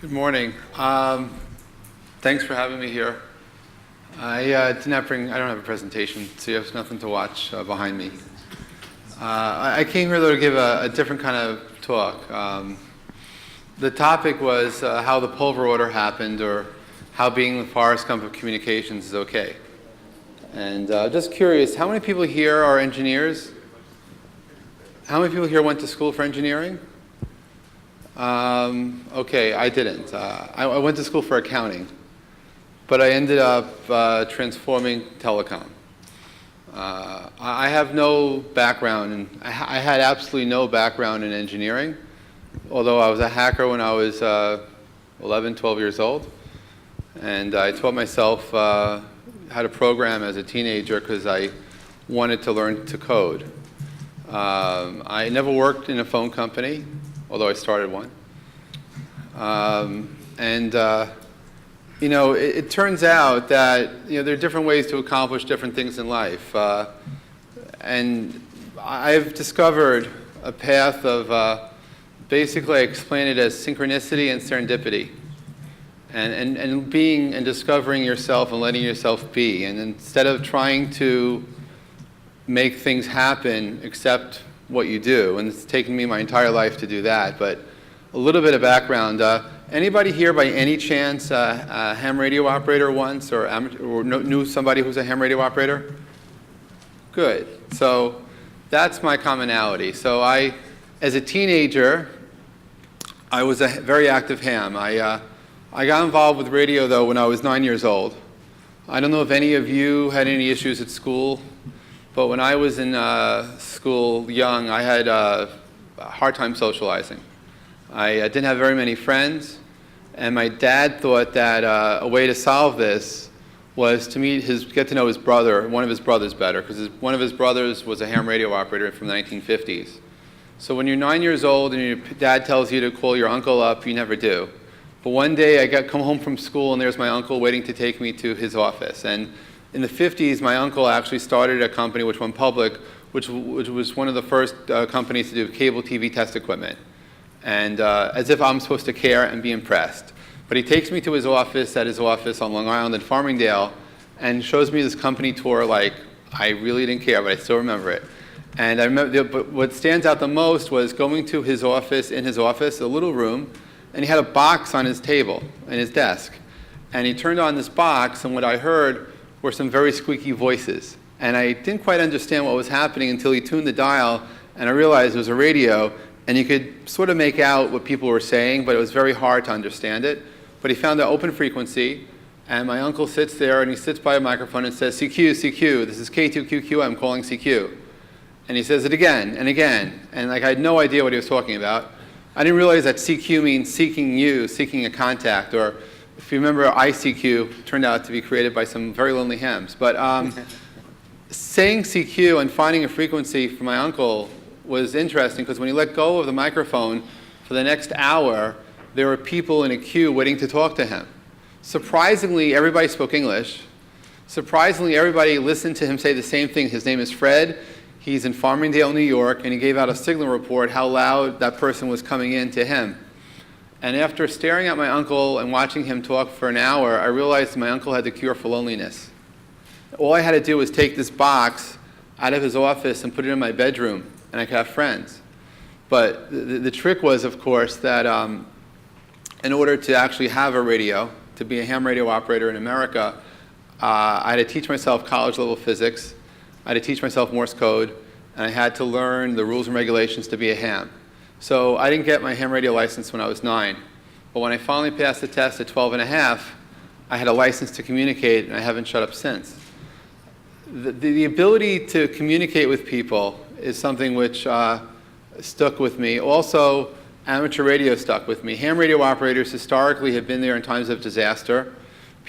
Good morning. Thanks for having me here. I don't have a presentation, so you have nothing to watch behind me. I came here though to give a different kind of talk. The topic was how the Pulver order happened, or how being the Forrest Gump of communications is okay. And just curious, how many people here are engineers? How many people here went to school for engineering? Okay, I didn't. I went to school for accounting, but I ended up transforming telecom. I have no background, and I had absolutely no background in engineering, although I was a hacker when I was 11, 12 years old. And I taught myself how to program as a teenager because I wanted to learn to code. I never worked in a phone company, although I started one. It turns out that there are different ways to accomplish different things in life. And I've discovered a path of, basically I explain it as synchronicity and serendipity. And being and discovering yourself and letting yourself be. And instead of trying to make things happen, accept what you do. And it's taken me my entire life to do that. But a little bit of background. Anybody here by any chance a ham radio operator once, or knew somebody who's a ham radio operator? Good. So that's my commonality. So as a teenager, I was a very active ham. I got involved with radio, though, when I was 9 years old. I don't know if any of you had any issues at school, but when I was in school young, I had a hard time socializing. I didn't have very many friends, and my dad thought that a way to solve this was to get to know his brother, one of his brothers better, because one of his brothers was a ham radio operator from the 1950s. So when you're 9 years old and your dad tells you to call your uncle up, you never do. But one day I come home from school and there's my uncle waiting to take me to his office. And in the 50s, my uncle actually started a company which went public, which was one of the first companies to do cable TV test equipment. And as if I'm supposed to care and be impressed. But he takes me to his office on Long Island in Farmingdale and shows me this company tour like I really didn't care, but I still remember it. And I remember, but what stands out the most was going to his office, a little room, and he had a box on his table, in his desk. And he turned on this box, and what I heard were some very squeaky voices. And I didn't quite understand what was happening until he tuned the dial, and I realized it was a radio, and you could sort of make out what people were saying, but it was very hard to understand it. But he found an open frequency, and my uncle sits there, and he sits by a microphone and says, CQ, CQ, this is K2QQ, I'm calling CQ. And he says it again and again, and I had no idea what he was talking about. I didn't realize that CQ means seeking you, seeking a contact, or if you remember ICQ, turned out to be created by some very lonely hams. But saying CQ and finding a frequency for my uncle was interesting because when he let go of the microphone for the next hour, there were people in a queue waiting to talk to him. Surprisingly, everybody spoke English. Surprisingly, everybody listened to him say the same thing. His name is Fred. He's in Farmingdale, New York, and he gave out a signal report how loud that person was coming in to him. And after staring at my uncle and watching him talk for an hour, I realized my uncle had the cure for loneliness. All I had to do was take this box out of his office and put it in my bedroom, and I could have friends. But the trick was, of course, that in order to actually have a radio, to be a ham radio operator in America, I had to teach myself college-level physics. I had to teach myself Morse code, and I had to learn the rules and regulations to be a ham. So I didn't get my ham radio license when I was 9. But when I finally passed the test at 12 and a half, I had a license to communicate, and I haven't shut up since. The ability to communicate with people is something which stuck with me. Also, amateur radio stuck with me. Ham radio operators historically have been there in times of disaster.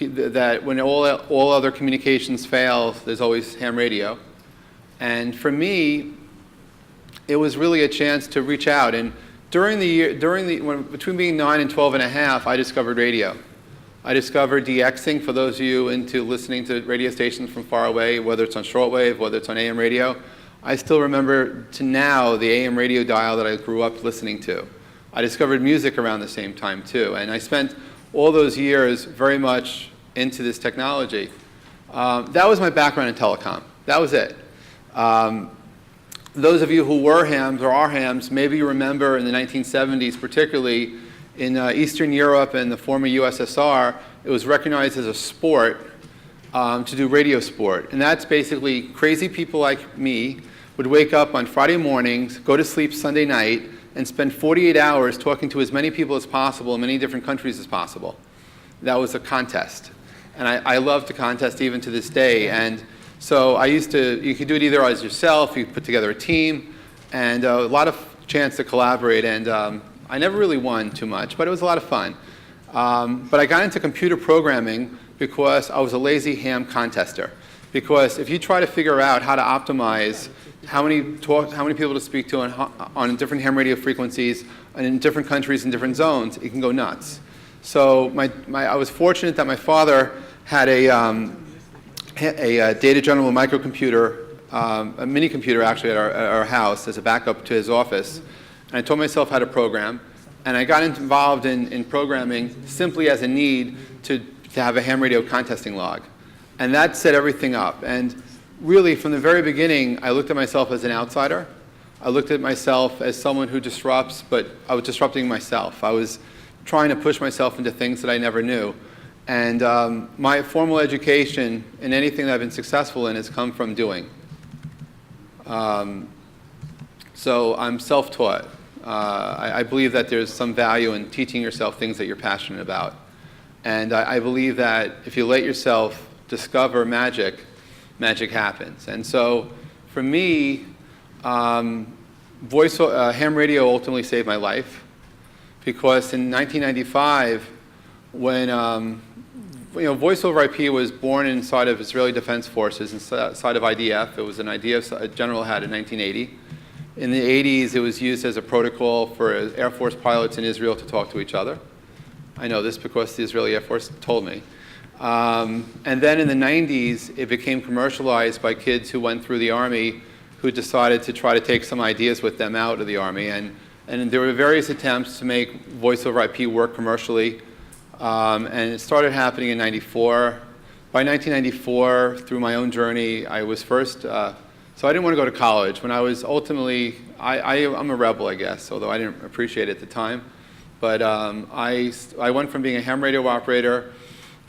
That when all other communications fail, there's always ham radio. And for me, it was really a chance to reach out. And between being 9 and 12 and a half, I discovered radio. I discovered DXing, for those of you into listening to radio stations from far away, whether it's on shortwave, whether it's on AM radio. I still remember to now the AM radio dial that I grew up listening to. I discovered music around the same time too, and I spent all those years very much into this technology. That was my background in telecom. That was it. Those of you who were hams or are hams, maybe you remember in the 1970s, particularly in Eastern Europe and the former USSR, it was recognized as a sport to do radio sport. And that's basically crazy people like me would wake up on Friday mornings, go to sleep Sunday night, and spend 48 hours talking to as many people as possible in many different countries as possible. That was a contest. And I love to contest even to this day. And so you could do it either as yourself, you could put together a team, and a lot of chance to collaborate. And I never really won too much, but it was a lot of fun. But I got into computer programming because I was a lazy ham contester. Because if you try to figure out how to optimize how many people to speak to on different ham radio frequencies and in different countries and different zones, it can go nuts. So I was fortunate that my father had a data general microcomputer, a mini computer actually at our house as a backup to his office. And I taught myself how to program. And I got involved in programming simply as a need to have a ham radio contesting log. And that set everything up. And really, from the very beginning, I looked at myself as an outsider. I looked at myself as someone who disrupts, but I was disrupting myself. I was trying to push myself into things that I never knew. And my formal education in anything that I've been successful in has come from doing. So I'm self-taught. I believe that there's some value in teaching yourself things that you're passionate about. And I believe that if you let yourself discover magic, magic happens. And so for me, ham radio ultimately saved my life. Because in 1995, when voice over IP was born inside of Israeli Defense Forces, inside of IDF. It was an idea a general had in 1980. In the 80s, it was used as a protocol for Air Force pilots in Israel to talk to each other. I know this because the Israeli Air Force told me. And then in the 90s, it became commercialized by kids who went through the Army who decided to try to take some ideas with them out of the Army. And there were various attempts to make voice over IP work commercially. And it started happening in 94. By 1994, through my own journey, I was first, so I didn't want to go to college. When I was ultimately, I'm a rebel, I guess, although I didn't appreciate it at the time. But I went from being a ham radio operator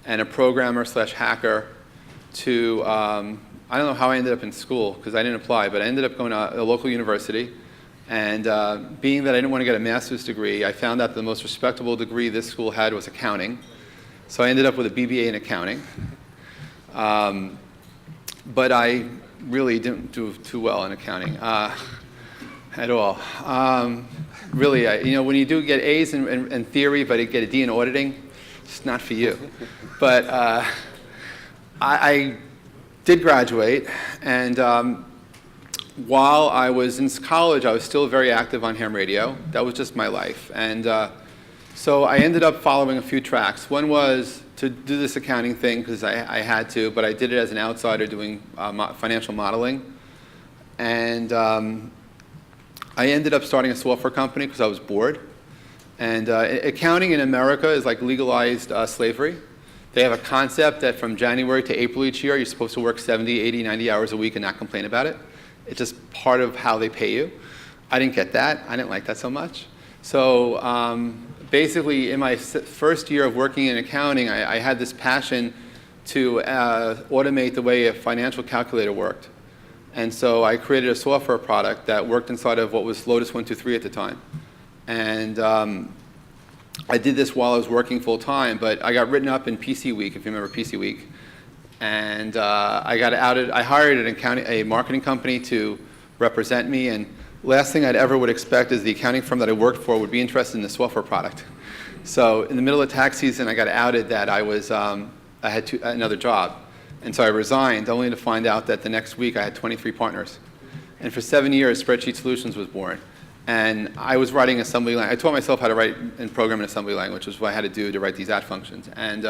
and a programmer / hacker to, I don't know how I ended up in school, because I didn't apply, but I ended up going to a local university. And being that I didn't want to get a master's degree, I found out the most respectable degree this school had was accounting. So I ended up with a BBA in accounting. But I really didn't do too well in accounting at all. Really, when you do get A's in theory, but you get a D in auditing, it's not for you. But I did graduate, and while I was in college, I was still very active on ham radio. That was just my life. And so I ended up following a few tracks. One was to do this accounting thing because I had to, but I did it as an outsider doing financial modeling. And I ended up starting a software company because I was bored. And accounting in America is like legalized slavery. They have a concept that from January to April each year, you're supposed to work 70, 80, 90 hours a week and not complain about it. It's just part of how they pay you. I didn't get that. I didn't like that so much. So basically, in my first year of working in accounting, I had this passion to automate the way a financial calculator worked. And so I created a software product that worked inside of what was Lotus 123 at the time. And I did this while I was working full time, but I got written up in PC Week, if you remember PC Week. And I got outed. I hired a marketing company to represent me, and last thing I'd ever would expect is the accounting firm that I worked for would be interested in the software product. So in the middle of tax season, I got outed that I had another job. And so I resigned, only to find out that the next week I had 23 partners. And for 7 years, Spreadsheet Solutions was born. And I was writing assembly language. I taught myself how to write and program in assembly language, which is what I had to do to write these at functions. And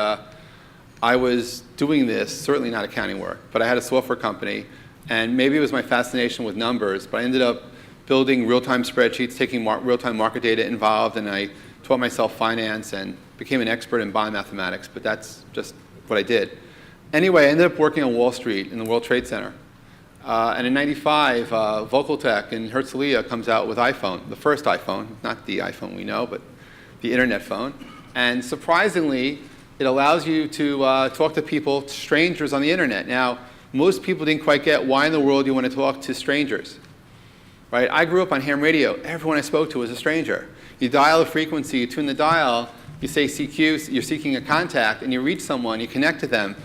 I was doing this, certainly not accounting work, but I had a software company, and maybe it was my fascination with numbers, but I ended up building real-time spreadsheets, taking real-time market data involved, and I taught myself finance and became an expert in bond mathematics, but that's just what I did. Anyway, I ended up working on Wall Street in the World Trade Center. And in '95, Vocaltech in Herzliya comes out with iPhone, the first iPhone, not the iPhone we know, but the internet phone. And surprisingly, it allows you to talk to people, strangers on the internet. Now, most people didn't quite get why in the world you want to talk to strangers. Right? I grew up on ham radio. Everyone I spoke to was a stranger. You dial a frequency, you tune the dial, you say CQ, you're seeking a contact, and you reach someone, you connect to them.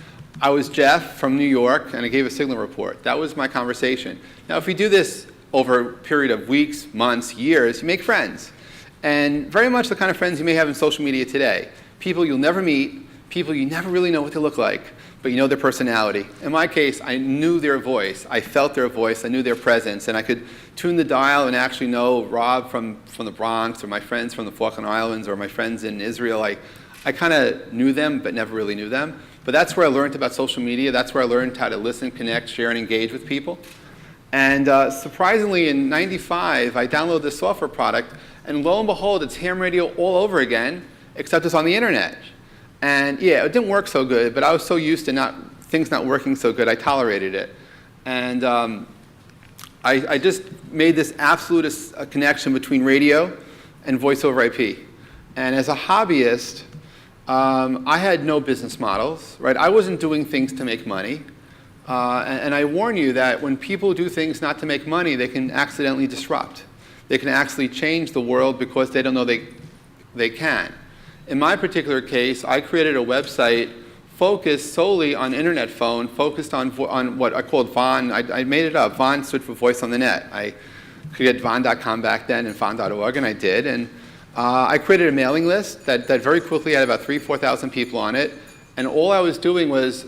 I was Jeff from New York, and I gave a signal report. That was my conversation. Now, if we do this over a period of weeks, months, years, you make friends. And very much the kind of friends you may have in social media today. People you'll never meet, people you never really know what they look like, but you know their personality. In my case, I knew their voice. I felt their voice. I knew their presence. And I could tune the dial and actually know Rob from the Bronx, or my friends from the Falkland Islands, or my friends in Israel. I kind of knew them, but never really knew them. But that's where I learned about social media. That's where I learned how to listen, connect, share, and engage with people. And surprisingly, in '95, I downloaded this software product, and lo and behold, it's ham radio all over again, except it's on the internet. And yeah, it didn't work so good, but I was so used to things not working so good, I tolerated it. And I just made this absolute connection between radio and voice over IP. And as a hobbyist, I had no business models, right? I wasn't doing things to make money. And I warn you that when people do things not to make money, they can accidentally disrupt. They can actually change the world because they don't know they can. In my particular case, I created a website focused solely on internet phone, focused on what I called Von. I made it up. Von stood for Voice on the Net. I created Von.com back then and Von.org, and I did. And I created a mailing list that very quickly had about 3,000 to 4,000 people on it. And all I was doing was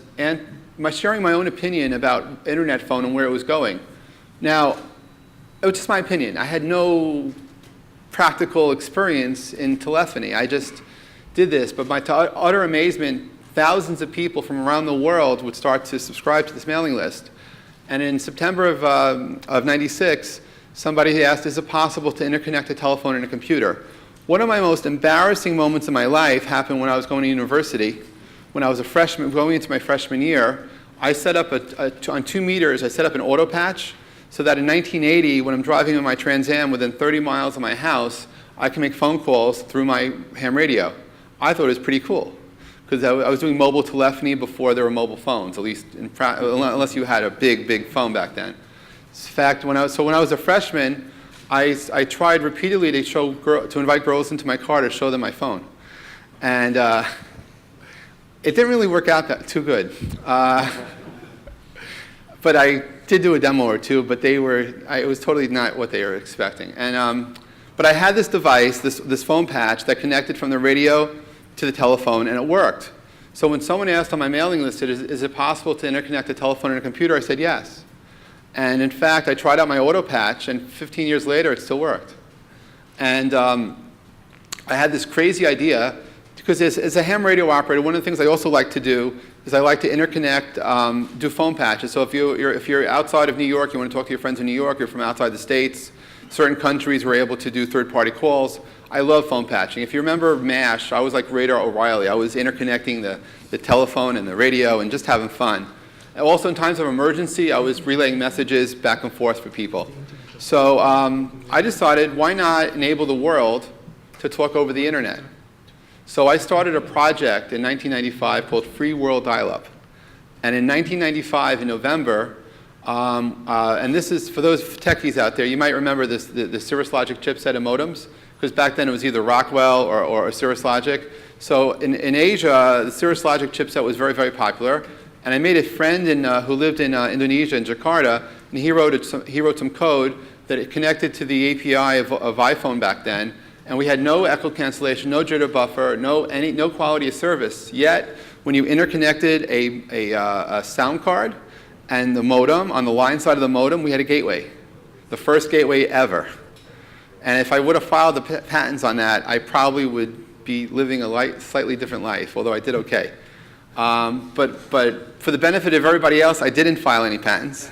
sharing my own opinion about internet phone and where it was going. Now, it was just my opinion. I had no practical experience in telephony. I just did this. But my utter amazement, thousands of people from around the world would start to subscribe to this mailing list. And in September of '96, somebody asked, is it possible to interconnect a telephone and a computer? One of my most embarrassing moments in my life happened when I was going to university. When I was a freshman, going into my freshman year, I set up on 2 meters, I set up an auto patch so that in 1980, when I'm driving in my Trans Am within 30 miles of my house, I can make phone calls through my ham radio. I thought it was pretty cool, because I was doing mobile telephony before there were mobile phones, at least unless you had a big, big phone back then. In fact, when I was a freshman, I tried repeatedly to invite girls into my car to show them my phone. And it didn't really work out too good. But I did do a demo or two, but it was totally not what they were expecting. And, but I had this device, this phone patch, that connected from the radio to the telephone, and it worked. So when someone asked on my mailing list, is it possible to interconnect a telephone and a computer, I said yes. And in fact, I tried out my auto patch, and 15 years later, it still worked. And I had this crazy idea, because as a ham radio operator, one of the things I also like to do is I like to interconnect, do phone patches. So if you're outside of New York, you want to talk to your friends in New York, you're from outside the States, certain countries were able to do third-party calls. I love phone patching. If you remember MASH, I was like Radar O'Reilly. I was interconnecting the telephone and the radio and just having fun. And also in times of emergency, I was relaying messages back and forth for people. So I decided, why not enable the world to talk over the internet? So I started a project in 1995 called Free World Dial-Up. And in 1995, in November, and this is, for those techies out there, you might remember the Cirrus Logic chipset of modems, because back then it was either Rockwell or Cirrus Logic. So in Asia, the Cirrus Logic chipset was very, very popular. And I made a friend who lived in Indonesia, in Jakarta, and he wrote some code that it connected to the API of iPhone back then. And we had no echo cancellation, no jitter buffer, no quality of service. Yet, when you interconnected a sound card and the modem, on the line side of the modem, we had a gateway. The first gateway ever. And if I would have filed the patents on that, I probably would be living a slightly different life, although I did okay. But for the benefit of everybody else, I didn't file any patents.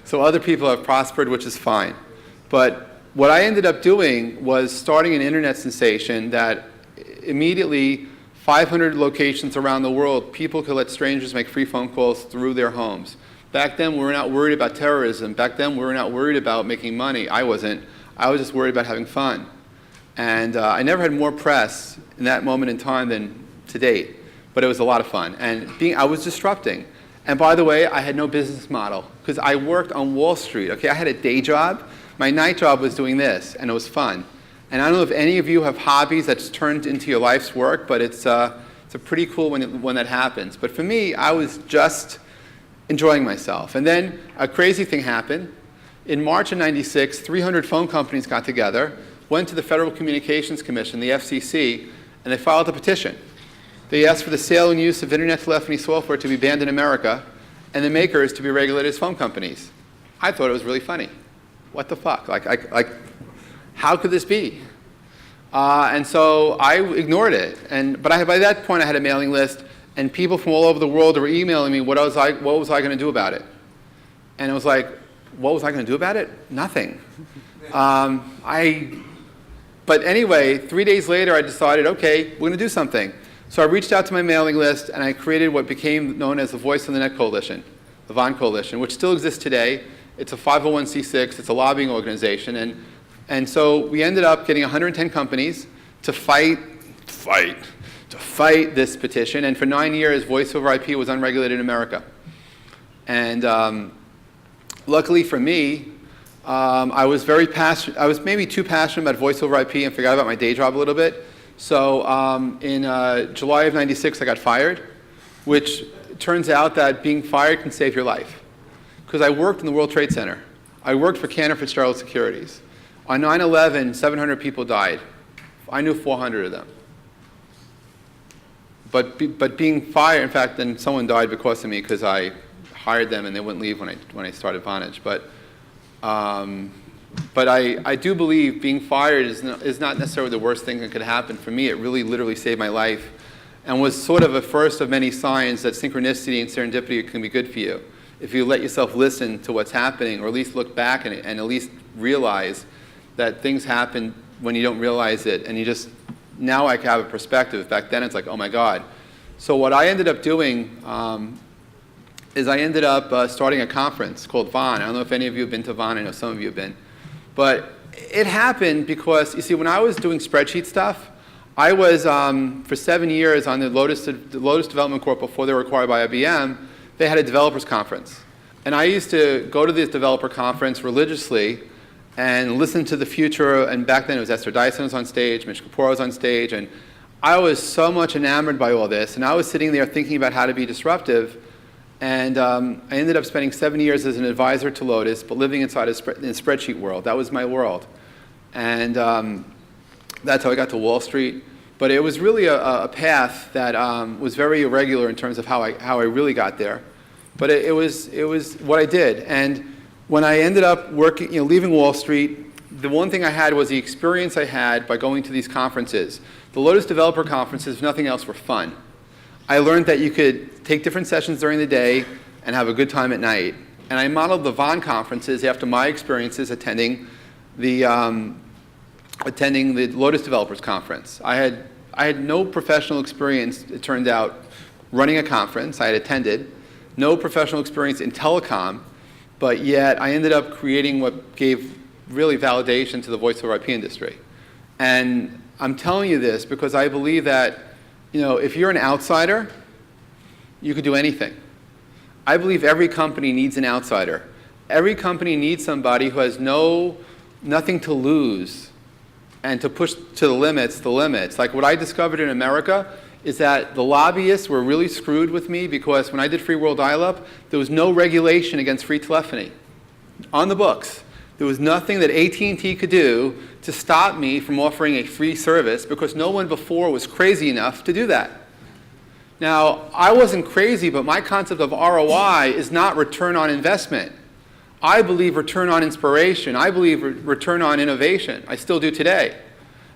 So other people have prospered, which is fine. But what I ended up doing was starting an internet sensation that immediately 500 locations around the world, people could let strangers make free phone calls through their homes. Back then, we were not worried about terrorism. Back then, we were not worried about making money. I wasn't. I was just worried about having fun. And I never had more press in that moment in time than to date. But it was a lot of fun. And I was disrupting. And by the way, I had no business model because I worked on Wall Street. Okay, I had a day job. My night job was doing this, and it was fun. And I don't know if any of you have hobbies that's turned into your life's work, but it's a pretty cool when that happens. But for me, I was just enjoying myself. And then a crazy thing happened. In March of '96, 300 phone companies got together, went to the Federal Communications Commission, the FCC, and they filed a petition. They asked for the sale and use of internet telephony software to be banned in America, and the makers to be regulated as phone companies. I thought it was really funny. What the fuck? Like, how could this be? And so I ignored it. But by that point, I had a mailing list, and people from all over the world were emailing me, what was I going to do about it? And it was like, what was I going to do about it? Nothing. But anyway, 3 days later, I decided, okay, we're going to do something. So I reached out to my mailing list, and I created what became known as the Voice on the Net Coalition, the VON Coalition, which still exists today. It's a 501c6. It's a lobbying organization. And so we ended up getting 110 companies to fight this petition. And for 9 years, voice over IP was unregulated in America. And luckily for me, I was very passionate. I was maybe too passionate about voice over IP and forgot about my day job a little bit. So in July of '96, I got fired, which turns out that being fired can save your life. Because I worked in the World Trade Center. I worked for Cantor Fitzgerald Securities. On 9/11, 700 people died. I knew 400 of them. But being fired, in fact, then someone died because of me because I hired them and they wouldn't leave when I started Vonage. But I do believe being fired is not necessarily the worst thing that could happen. For me, it really literally saved my life and was sort of a first of many signs that synchronicity and serendipity can be good for you. If you let yourself listen to what's happening, or at least look back and at least realize that things happen when you don't realize it, and now I have a perspective. Back then it's like, oh my God. So what I ended up doing is I ended up starting a conference called VON. I don't know if any of you have been to VON. I know some of you have been. But it happened because, you see, when I was doing spreadsheet stuff, I was, for 7 years on the Lotus Development Corp before they were acquired by IBM, they had a developers conference. And I used to go to this developer conference religiously and listen to the future. And back then it was Esther Dyson was on stage, Mitch Kapor was on stage. And I was so much enamored by all this. And I was sitting there thinking about how to be disruptive. And I ended up spending 7 years as an advisor to Lotus, but living inside in the spreadsheet world. That was my world. And that's how I got to Wall Street. But it was really a path that was very irregular in terms of how I really got there. But it was what I did. And when I ended up working, leaving Wall Street, the one thing I had was the experience I had by going to these conferences. The Lotus Developer Conferences, if nothing else, were fun. I learned that you could take different sessions during the day and have a good time at night. And I modeled the VON conferences after my experiences attending the Lotus Developers Conference. I had no professional experience, it turned out, running a conference. I had attended. No professional experience in telecom, but yet I ended up creating what gave really validation to the voice over IP industry. And I'm telling you this because I believe that if you're an outsider, you could do anything. I believe every company needs an outsider. Every company needs somebody who has nothing to lose and to push to the limits. Like what I discovered in America is that the lobbyists were really screwed with me because when I did Free World Dial-Up, there was no regulation against free telephony on the books. There was nothing that AT&T could do to stop me from offering a free service because no one before was crazy enough to do that. Now, I wasn't crazy, but my concept of ROI is not return on investment. I believe return on inspiration. I believe return on innovation. I still do today.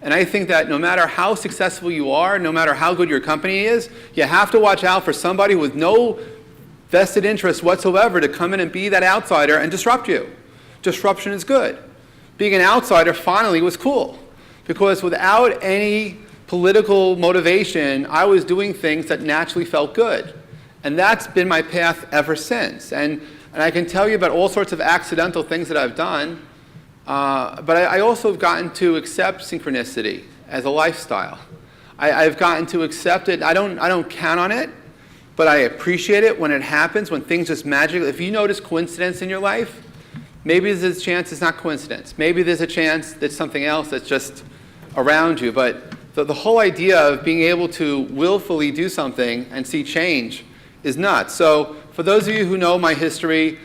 And I think that no matter how successful you are, no matter how good your company is, you have to watch out for somebody with no vested interest whatsoever to come in and be that outsider and disrupt you. Disruption is good. being an outsider finally was cool. Because without any political motivation, I was doing things that naturally felt good. And that's been my path ever since. And I can tell you about all sorts of accidental things that I've done, but I also have gotten to accept synchronicity as a lifestyle. I've gotten to accept it. I don't count on it, but I appreciate it when it happens, when things just magically. If you notice coincidence in your life, maybe there's a chance it's not coincidence. Maybe there's a chance that something else that's just around you. But the whole idea of being able to willfully do something and see change is nuts. So for those of you who know my history,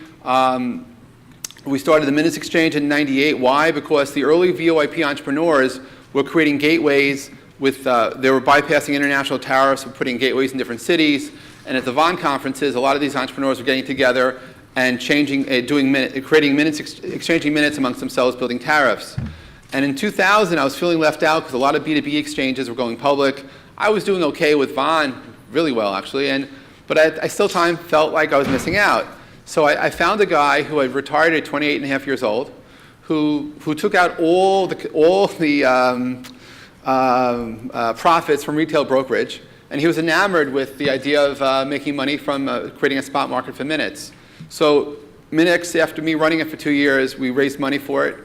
we started the Minutes Exchange in '98. Why? Because the early VoIP entrepreneurs were creating gateways with, they were bypassing international tariffs, were putting gateways in different cities. And at the Vonage conferences, a lot of these entrepreneurs were getting together and exchanging minutes amongst themselves, building tariffs. And in 2000, I was feeling left out because a lot of B2B exchanges were going public. I was doing okay with Vonage, really well actually, but I still felt like I was missing out. So I found a guy who had retired at 28 and a half years old, who took out all the profits from retail brokerage, and he was enamored with the idea of making money from creating a spot market for minutes. So Minix, after me running it for 2 years, we raised money for it.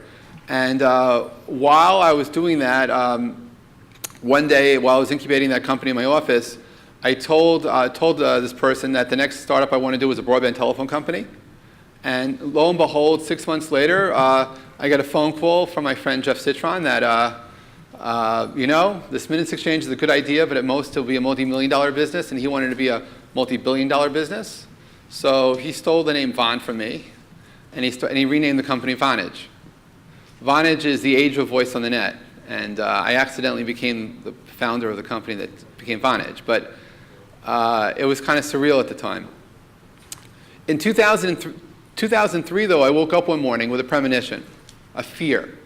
And while I was doing that, one day while I was incubating that company in my office, I told this person that the next startup I want to do was a broadband telephone company. And lo and behold, 6 months later, I got a phone call from my friend Jeff Citron that, this Minutes Exchange is a good idea, but at most it'll be a multi-million-dollar business, and he wanted to be a multi-billion-dollar business. So he stole the name Von from me, and he renamed the company Vonage. Vonage is the age of voice on the net, and I accidentally became the founder of the company that became Vonage, but it was kind of surreal at the time. In 2003, though, I woke up one morning with a premonition, a fear.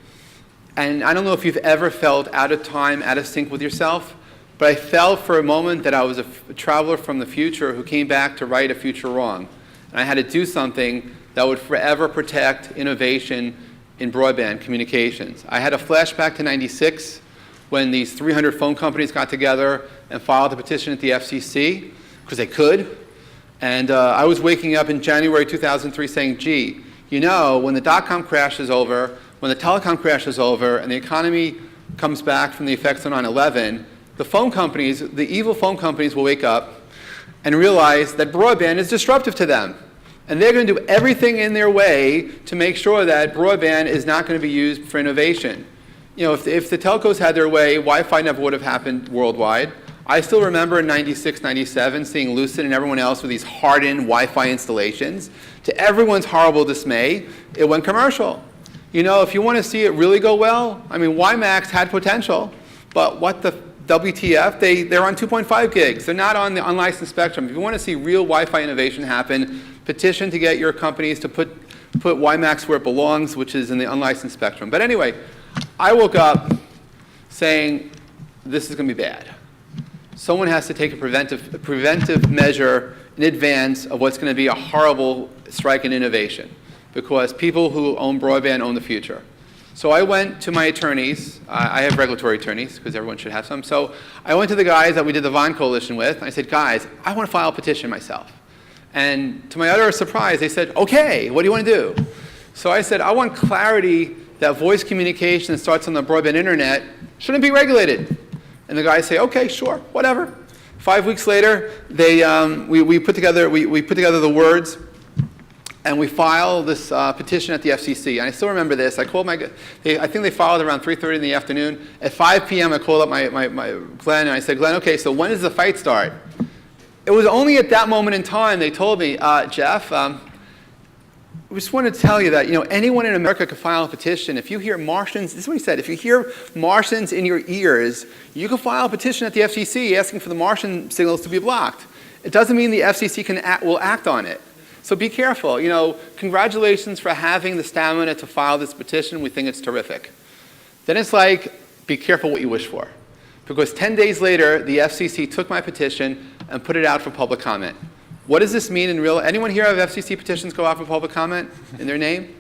And I don't know if you've ever felt out of time, out of sync with yourself, but I felt for a moment that I was a traveler from the future who came back to right a future wrong. And I had to do something that would forever protect innovation in broadband communications. I had a flashback to '96 when these 300 phone companies got together and filed a petition at the FCC, because they could. And I was waking up in January 2003 saying, gee, when the dot-com crash is over, when the telecom crash is over, and the economy comes back from the effects of 9/11, the phone companies, the evil phone companies will wake up and realize that broadband is disruptive to them. And they're going to do everything in their way to make sure that broadband is not going to be used for innovation. If the telcos had their way, Wi-Fi never would have happened worldwide. I still remember in '96, '97 seeing Lucid and everyone else with these hardened Wi-Fi installations. To everyone's horrible dismay, it went commercial. If you want to see it really go well, WiMAX had potential, but what the WTF? They're on 2.5 gigs. They're not on the unlicensed spectrum. If you want to see real Wi-Fi innovation happen, petition to get your companies to put WiMAX where it belongs, which is in the unlicensed spectrum. But anyway, I woke up saying, this is going to be bad. Someone has to take a preventive measure in advance of what's going to be a horrible strike in innovation, because people who own broadband own the future. So I went to my attorneys. I have regulatory attorneys, because everyone should have some. So I went to the guys that we did the Von Coalition with, and I said, guys, I want to file a petition myself. And to my utter surprise, they said, okay, what do you want to do? So I said, I want clarity that voice communication that starts on the broadband internet shouldn't be regulated. And the guys say, okay, sure, whatever. 5 weeks later, we put together the words, and we filed this petition at the FCC. And I still remember this. I called I think they filed around 3:30 in the afternoon. At 5 p.m., I called up my Glenn, and I said, Glenn, okay, so when does the fight start? It was only at that moment in time they told me, Jeff, we just want to tell you that anyone in America could file a petition. If you hear Martians, this is what he said, if you hear Martians in your ears, you can file a petition at the FCC asking for the Martian signals to be blocked. It doesn't mean the FCC will act on it. So be careful. Congratulations for having the stamina to file this petition. We think it's terrific. Then it's like, be careful what you wish for. Because 10 days later, the FCC took my petition and put it out for public comment. What does this mean in real? Anyone here have FCC petitions go out for public comment in their name?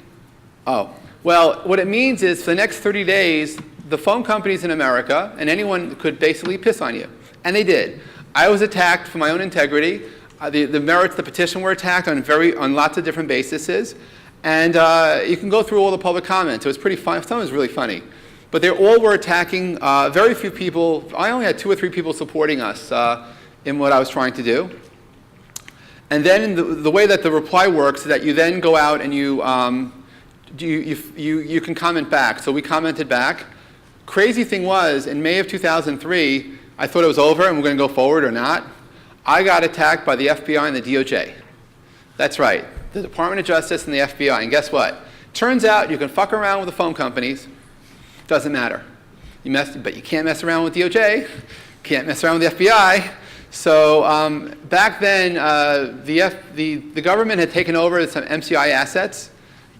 Oh, Well, what it means is for the next 30 days, the phone companies in America and anyone could basically piss on you. And they did. I was attacked for my own integrity. The merits of the petition were attacked on lots of different bases. And you can go through all the public comments. It was pretty fun. Some was really funny. But they all were attacking very few people. I only had 2 or 3 people supporting us in what I was trying to do. And then the way that the reply works is that you then go out and you can comment back. So we commented back. Crazy thing was, in May of 2003, I thought it was over and we're going to go forward or not. I got attacked by the FBI and the DOJ. That's right, the Department of Justice and the FBI. And guess what? Turns out you can fuck around with the phone companies. Doesn't matter. But you can't mess around with DOJ. Can't mess around with the FBI. So back then, the government had taken over some MCI assets.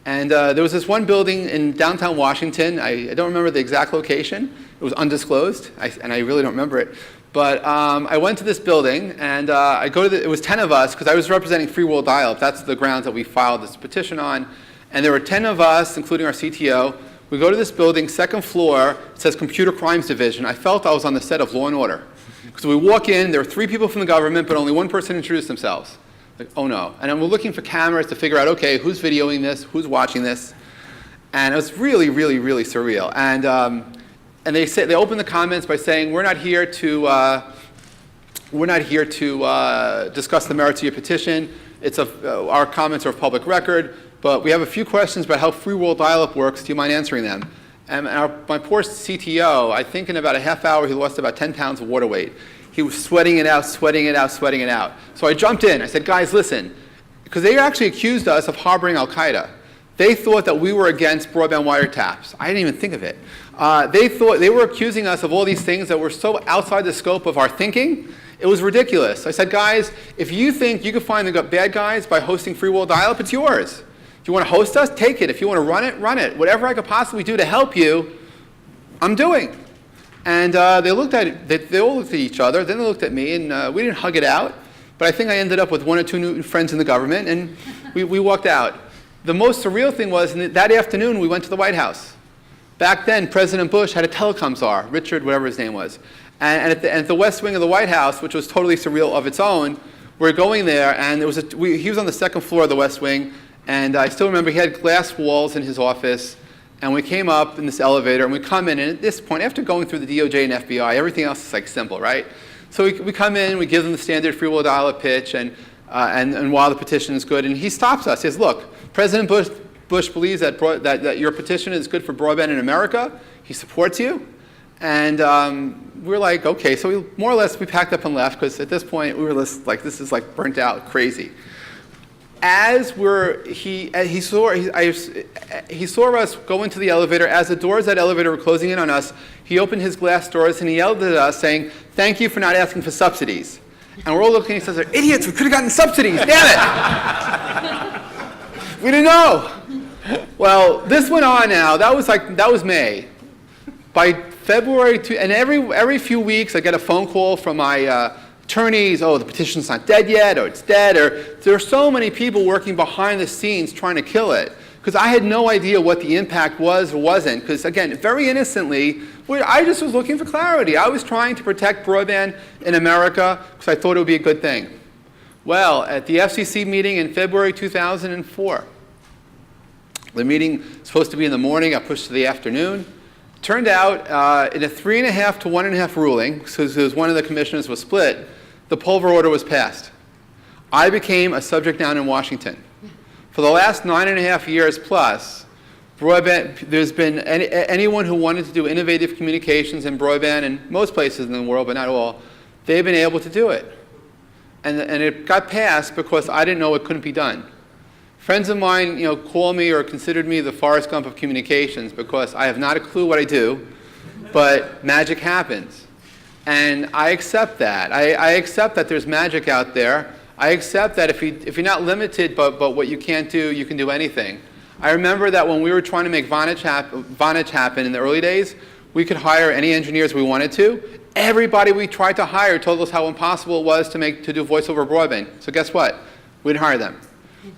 And there was this one building in downtown Washington. I don't remember the exact location. It was undisclosed, and I really don't remember it. But I went to this building, and it was 10 of us, because I was representing Free World Dial-Up. That's the grounds that we filed this petition on. And there were 10 of us, including our CTO. We go to this building, second floor. It says Computer Crimes Division. I felt I was on the set of Law and Order. Because we walk in, there are 3 people from the government, but only 1 person introduced themselves. Like, oh no. And we're looking for cameras to figure out, okay, who's videoing this, who's watching this. And it was really, really, really surreal. And they open the comments by saying, we're not here to discuss the merits of your petition. Our comments are of public record, but we have a few questions about how Free World Dial-Up works. Do you mind answering them? And my poor CTO, I think in about a half hour, he lost about 10 pounds of water weight. He was sweating it out, sweating it out, sweating it out. So I jumped in. I said, guys, listen, because they actually accused us of harboring al-Qaeda. They thought that we were against broadband wiretaps. I didn't even think of it. They were accusing us of all these things that were so outside the scope of our thinking. It was ridiculous. I said, guys, if you think you can find the bad guys by hosting Free World Dial-Up, it's yours. If you want to host us, take it. If you want to run it, run it. Whatever I could possibly do to help you, I'm doing. And they all looked at each other. Then they looked at me, and we didn't hug it out. But I think I ended up with 1 or 2 new friends in the government, and we walked out. The most surreal thing was, that afternoon, we went to the White House. Back then, President Bush had a telecom czar, Richard, whatever his name was. And at the West Wing of the White House, which was totally surreal of its own, we're going there, and he was on the second floor of the West Wing, and I still remember he had glass walls in his office. And we came up in this elevator, and we come in, and at this point, after going through the DOJ and FBI, everything else is like simple, right? So we come in, we give them the standard Free World Dial-Up pitch, and while the petition is good, and he stops us. He says, look, President Bush believes that your petition is good for broadband in America. He supports you. And we're like, okay. So more or less, we packed up and left, because at this point, we were just like, this is like burnt out, crazy. He saw us go into the elevator. As the doors of that elevator were closing in on us, he opened his glass doors and he yelled at us saying, thank you for not asking for subsidies. And we're all looking, he says, idiots, we could have gotten subsidies, damn it! We didn't know. Well, this went on now. That was May. By February, and every few weeks I get a phone call from my attorneys, oh, the petition's not dead yet, or it's dead, or there are so many people working behind the scenes trying to kill it. Because I had no idea what the impact was or wasn't. Because again, very innocently, I just was looking for clarity. I was trying to protect broadband in America because I thought it would be a good thing. Well, at the FCC meeting in February 2004, the meeting was supposed to be in the morning, got pushed to the afternoon. Turned out, in a 3.5 to 1.5 ruling, because one of the commissioners was split, the Pulver order was passed. I became a subject now in Washington. For the last 9.5 years plus, broadband, there's been anyone who wanted to do innovative communications in broadband in most places in the world, but not all, they've been able to do it. And it got passed because I didn't know it couldn't be done. Friends of mine, call me or considered me the Forrest Gump of communications because I have not a clue what I do, but magic happens. And I accept that. I accept that there's magic out there. I accept that if you're not limited but what you can't do, you can do anything. I remember that when we were trying to make Vonage happen in the early days, we could hire any engineers we wanted to. Everybody we tried to hire told us how impossible it was to do voice over broadband. So guess what? We didn't hire them.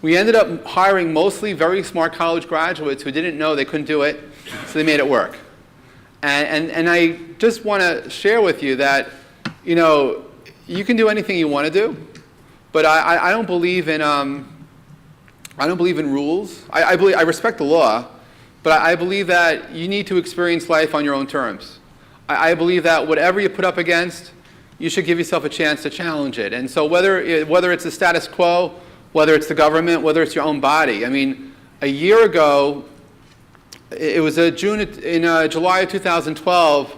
We ended up hiring mostly very smart college graduates who didn't know they couldn't do it, so they made it work. And I just want to share with you that, you can do anything you want to do, but I don't believe in rules. I respect the law, but I believe that you need to experience life on your own terms. I believe that whatever you put up against, you should give yourself a chance to challenge it. And so whether it's the status quo, whether it's the government, whether it's your own body. I mean, a year ago, it was in July of 2012,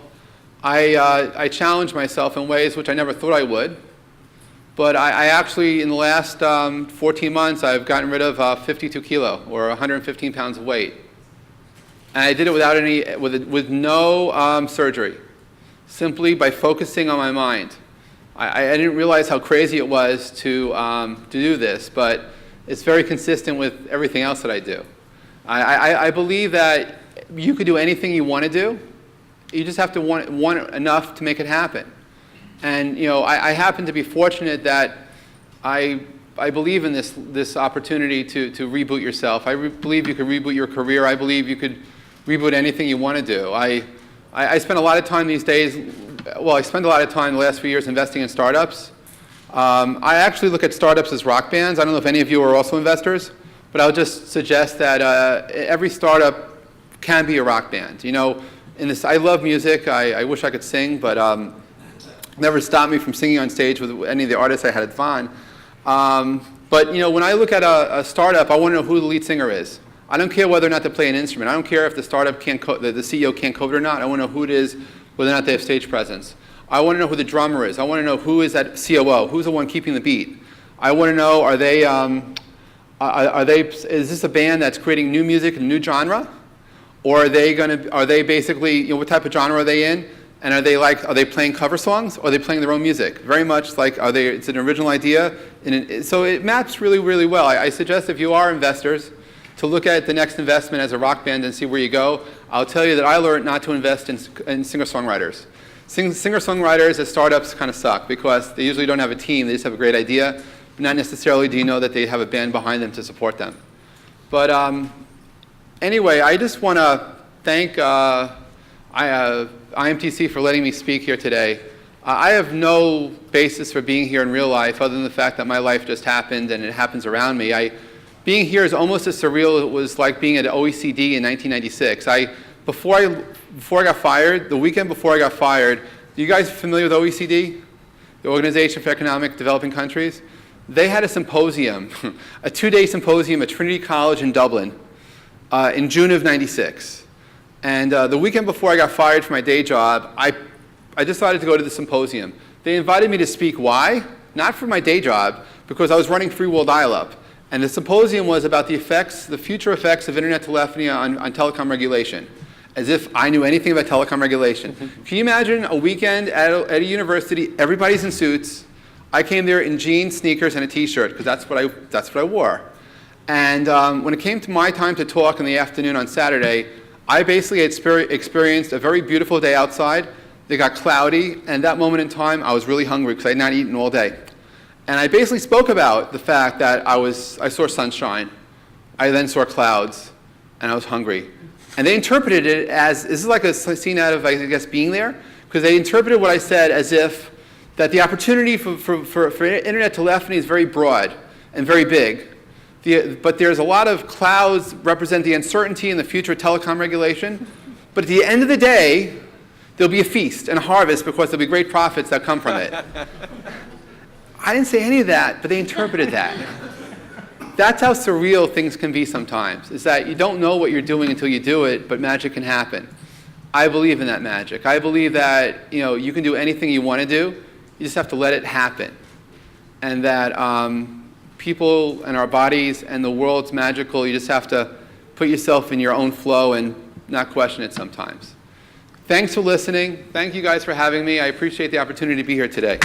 I challenged myself in ways which I never thought I would. But I actually, in the last 14 months, I've gotten rid of 52 kilo, or 115 pounds of weight. And I did it with no surgery, simply by focusing on my mind. I didn't realize how crazy it was to do this, but it's very consistent with everything else that I do. I believe that you could do anything you want to do. You just have to want enough to make it happen. And I happen to be fortunate that I believe in this opportunity to reboot yourself. I believe you could reboot your career. I believe you could reboot anything you want to do. I spend a lot of time these days. Well, I spend a lot of time the last few years investing in startups. I actually look at startups as rock bands. I don't know if any of you are also investors, but I'll just suggest that every startup can be a rock band. I love music. I wish I could sing, but never stopped me from singing on stage with any of the artists I had at Vonage. But when I look at a startup, I want to know who the lead singer is. I don't care whether or not they play an instrument. I don't care if the startup the CEO can't code or not. I want to know who it is, whether or not they have stage presence. I want to know who the drummer is. I want to know who is that COO, who's the one keeping the beat. I want to know, is this a band that's creating new music and a new genre? Or are they basically, what type of genre are they in? And are they playing cover songs, or are they playing their own music? Very much like, it's an original idea. So it maps really, really well. I suggest if you are investors, to look at the next investment as a rock band and see where you go. I'll tell you that I learned not to invest in singer-songwriters. Singer-songwriters at startups kind of suck because they usually don't have a team. They just have a great idea. Not necessarily do you know that they have a band behind them to support them. But anyway, I just want to thank IMTC for letting me speak here today. I have no basis for being here in real life other than the fact that my life just happened and it happens around me. Being here is almost as surreal as it was like being at OECD in 1996. Before I got fired, the weekend before I got fired, are you guys familiar with OECD? The Organization for Economic Developing Countries? They had a symposium, a 2-day symposium at Trinity College in Dublin in June of 96. And the weekend before I got fired from my day job, I decided to go to the symposium. They invited me to speak. Why? Not for my day job, because I was running free-wheel dial-up. And the symposium was about the future effects of internet telephony on telecom regulation, as if I knew anything about telecom regulation. Can you imagine a weekend at a university, everybody's in suits. I came there in jeans, sneakers, and a t-shirt, because that's what I wore. And when it came to my time to talk in the afternoon on Saturday, I basically had experienced a very beautiful day outside. It got cloudy, and that moment in time, I was really hungry because I had not eaten all day. And I basically spoke about the fact that I saw sunshine, I then saw clouds, and I was hungry. And they interpreted it as, this is like a scene out of, I guess, Being There, because they interpreted what I said as if that the opportunity for internet telephony is very broad and very big. But there's a lot of clouds represent the uncertainty in the future of telecom regulation. But at the end of the day, there'll be a feast and a harvest because there'll be great profits that come from it. I didn't say any of that, but they interpreted that. That's how surreal things can be sometimes, is that you don't know what you're doing until you do it, but magic can happen. I believe in that magic. I believe that you can do anything you want to do. You just have to let it happen. And that people and our bodies and the world's magical. You just have to put yourself in your own flow and not question it sometimes. Thanks for listening. Thank you guys for having me. I appreciate the opportunity to be here today.